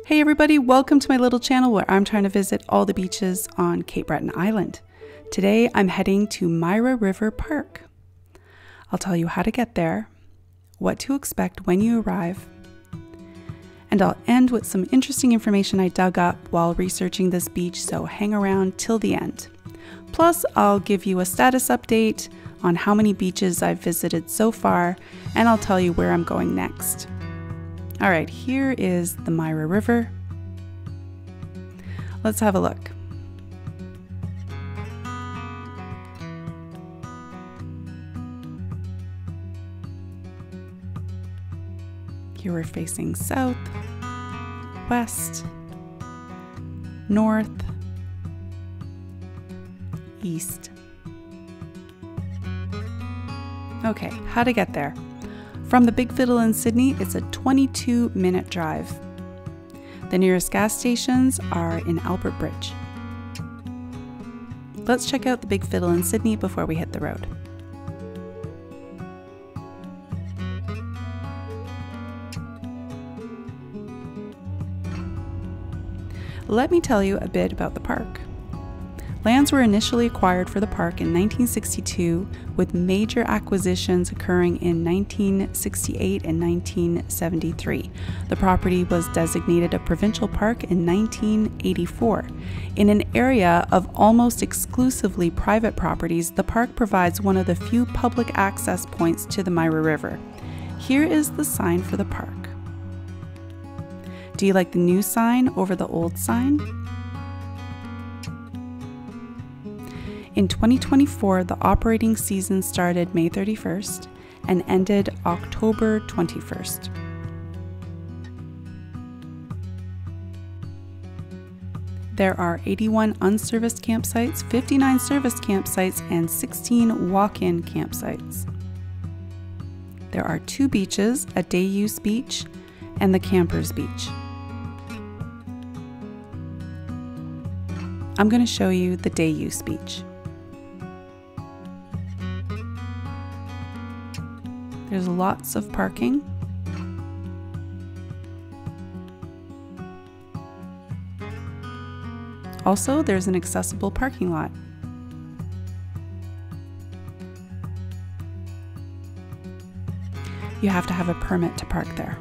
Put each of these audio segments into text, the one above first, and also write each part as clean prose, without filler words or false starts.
Hey everybody, welcome to my little channel where I'm trying to visit all the beaches on Cape Breton Island. Today I'm heading to Mira River Park. I'll tell you how to get there, what to expect when you arrive, and I'll end with some interesting information I dug up while researching this beach, so hang around till the end. Plus, I'll give you a status update on how many beaches I've visited so far, and I'll tell you where I'm going next. All right, here is the Mira River. Let's have a look. Here we're facing south, west, north, east. Okay, how to get there. From the Big Fiddle in Sydney, it's a 22-minute drive. The nearest gas stations are in Albert Bridge. Let's check out the Big Fiddle in Sydney before we hit the road. Let me tell you a bit about the park. Lands were initially acquired for the park in 1962, with major acquisitions occurring in 1968 and 1973. The property was designated a provincial park in 1984. In an area of almost exclusively private properties, the park provides one of the few public access points to the Mira River. Here is the sign for the park. Do you like the new sign over the old sign? In 2024, the operating season started May 31st and ended October 21st. There are 81 unserviced campsites, 59 serviced campsites, and 16 walk-in campsites. There are 2 beaches, a day-use beach and the campers beach. I'm going to show you the day-use beach. There's lots of parking. Also, there's an accessible parking lot. You have to have a permit to park there.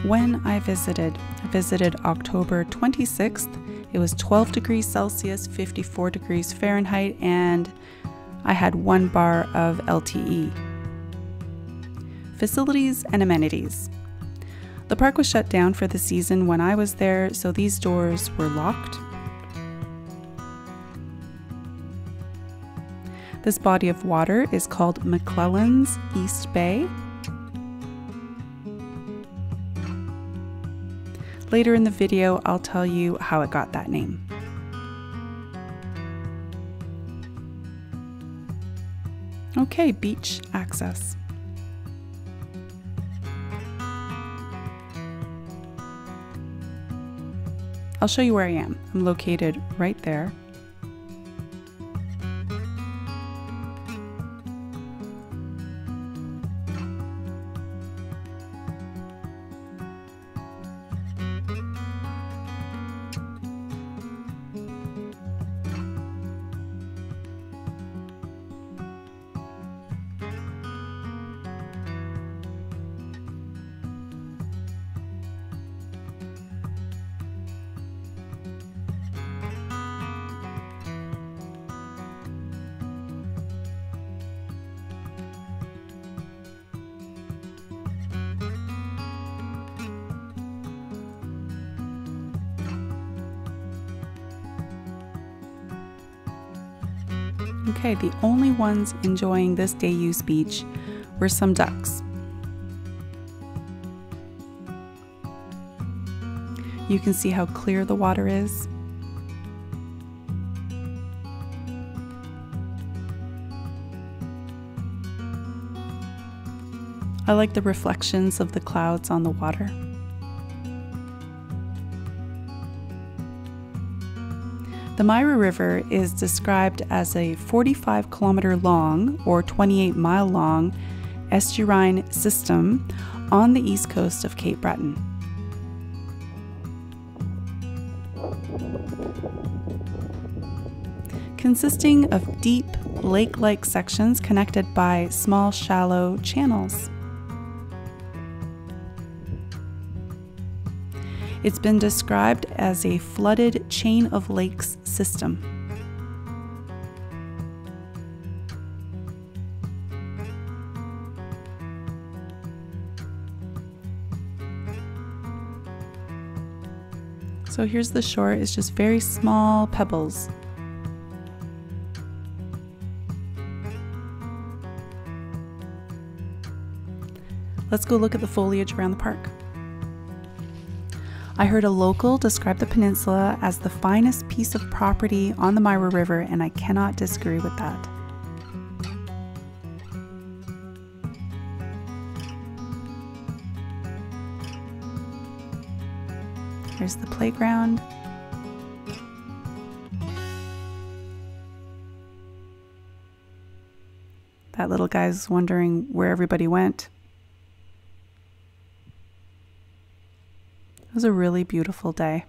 When I visited October 26th. It was 12 degrees Celsius, 54 degrees Fahrenheit, and I had 1 bar of LTE. Facilities and amenities. The park was shut down for the season when I was there, so these doors were locked. This body of water is called McClellan's East Bay. Later in the video, I'll tell you how it got that name. Okay, beach access. I'll show you where I am. I'm located right there. Okay, the only ones enjoying this day-use beach were some ducks. You can see how clear the water is. I like the reflections of the clouds on the water. The Mira River is described as a 45-kilometer long or 28-mile long estuarine system on the east coast of Cape Breton. Consisting of deep, lake-like sections connected by small, shallow channels. It's been described as a flooded chain of lakes system. So here's the shore, it's just very small pebbles. Let's go look at the foliage around the park. I heard a local describe the peninsula as the finest piece of property on the Mira River, and I cannot disagree with that. Here's the playground. That little guy's wondering where everybody went. It was a really beautiful day.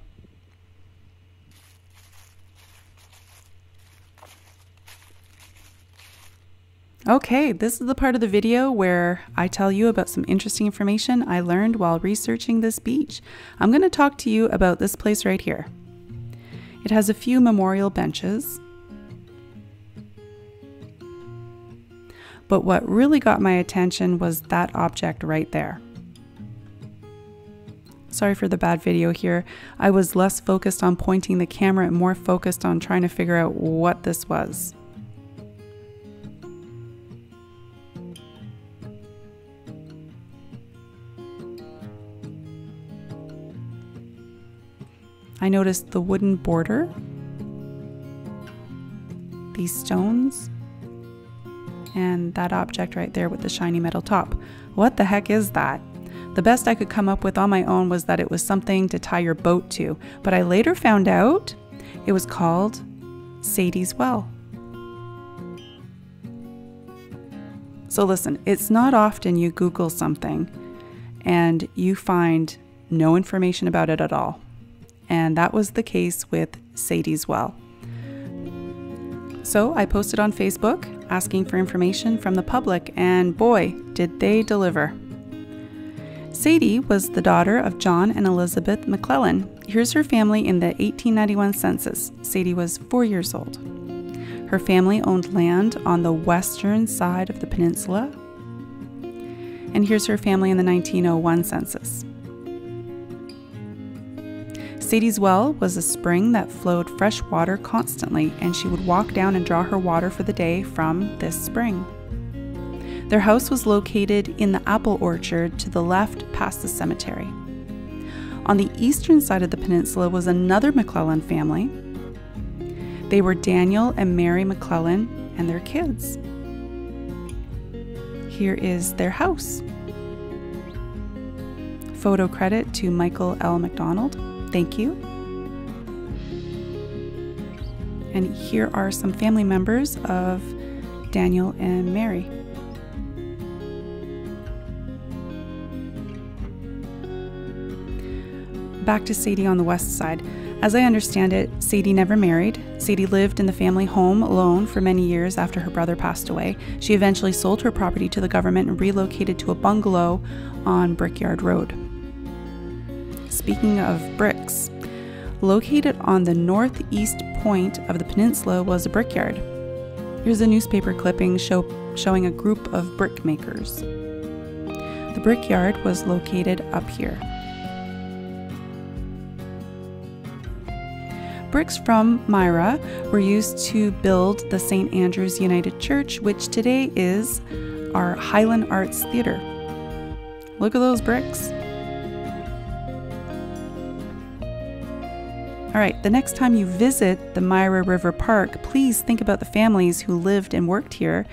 Okay, this is the part of the video where I tell you about some interesting information I learned while researching this beach. I'm going to talk to you about this place right here. It has a few memorial benches. But what really got my attention was that object right there. Sorry for the bad video here. I was less focused on pointing the camera and more focused on trying to figure out what this was. I noticed the wooden border, these stones, and that object right there with the shiny metal top. What the heck is that? The best I could come up with on my own was that it was something to tie your boat to, but I later found out it was called Sadie's Well. So listen, it's not often you Google something and you find no information about it at all. And that was the case with Sadie's Well. So I posted on Facebook asking for information from the public, and boy, did they deliver. Sadie was the daughter of John and Elizabeth McClellan. Here's her family in the 1891 census. Sadie was 4 years old. Her family owned land on the western side of the peninsula. And here's her family in the 1901 census. Sadie's Well was a spring that flowed fresh water constantly, and she would walk down and draw her water for the day from this spring. Their house was located in the apple orchard to the left past the cemetery. On the eastern side of the peninsula was another McClellan family. They were Daniel and Mary McClellan and their kids. Here is their house. Photo credit to Michael L. McDonald. Thank you. And here are some family members of Daniel and Mary. Back to Sadie on the west side. As I understand it, Sadie never married. Sadie lived in the family home alone for many years after her brother passed away. She eventually sold her property to the government and relocated to a bungalow on Brickyard Road. Speaking of bricks, located on the northeast point of the peninsula was a brickyard. Here's a newspaper clipping showing a group of brick makers. The brickyard was located up here. Bricks from Mira were used to build the St. Andrew's United Church, which today is our Highland Arts Theatre. Look at those bricks. All right, the next time you visit the Mira River Park, please think about the families who lived and worked here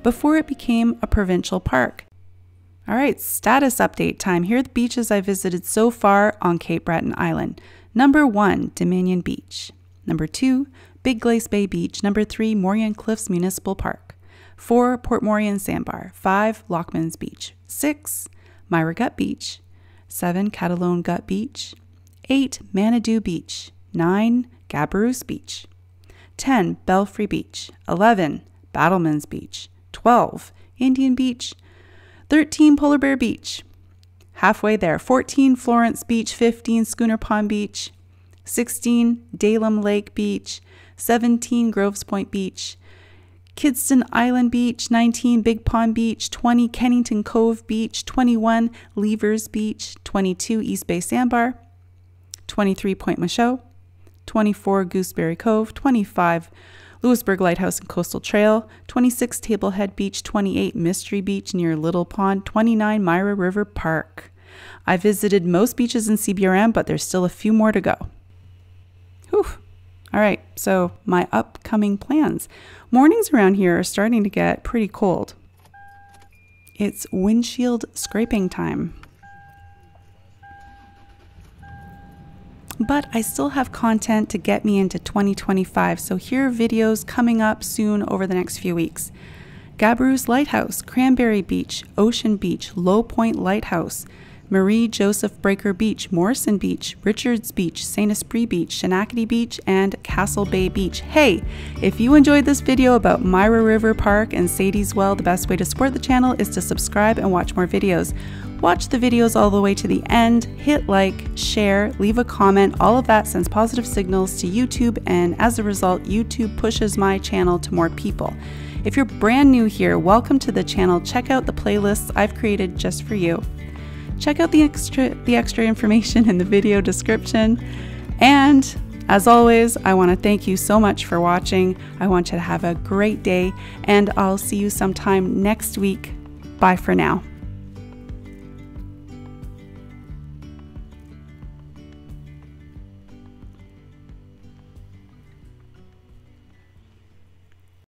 before it became a provincial park. All right, status update time. Here are the beaches I visited so far on Cape Breton Island. Number 1, Dominion Beach. Number 2, Big Glace Bay Beach. Number 3, Moraine Cliffs Municipal Park. 4, Port Moraine Sandbar. 5, Lockman's Beach. 6, Myra Gut Beach. 7, Catalone Gut Beach. 8, Manitou Beach. 9, Gabarus Beach. 10, Belfry Beach. 11, Battleman's Beach. 12, Indian Beach. 13, Polar Bear Beach. Halfway there. 14, Florence Beach. 15, Schooner Pond Beach. 16, Dalem Lake Beach. 17, Groves Point Beach. Kidston Island Beach. 19, Big Pond Beach. 20, Kennington Cove Beach. 21, Levers Beach. 22, East Bay Sandbar. 23, Point Michaud. 24, Gooseberry Cove. 25, Lewisburg Lighthouse and Coastal Trail. 26, Tablehead Beach. 28, Mystery Beach near Little Pond. 29, Mira River Park. I visited most beaches in CBRM, but there's still a few more to go. Whew. All right, so my upcoming plans. Mornings around here are starting to get pretty cold. It's windshield scraping time. But I still have content to get me into 2025, so here are videos coming up soon over the next few weeks. Gabarus Lighthouse, Cranberry Beach, Ocean Beach, Low Point Lighthouse, Marie Joseph Breaker Beach, Morrison Beach, Richards Beach, St. Esprit Beach, Shenandoah Beach, and Castle Bay Beach. Hey, if you enjoyed this video about Mira River Park and Sadie's Well, the best way to support the channel is to subscribe and watch more videos. Watch the videos all the way to the end, hit like, share, leave a comment. All of that sends positive signals to YouTube, and as a result, YouTube pushes my channel to more people. If you're brand new here, welcome to the channel. Check out the playlists I've created just for you. Check out the extra information in the video description. And as always, I want to thank you so much for watching. I want you to have a great day, and I'll see you sometime next week. Bye for now.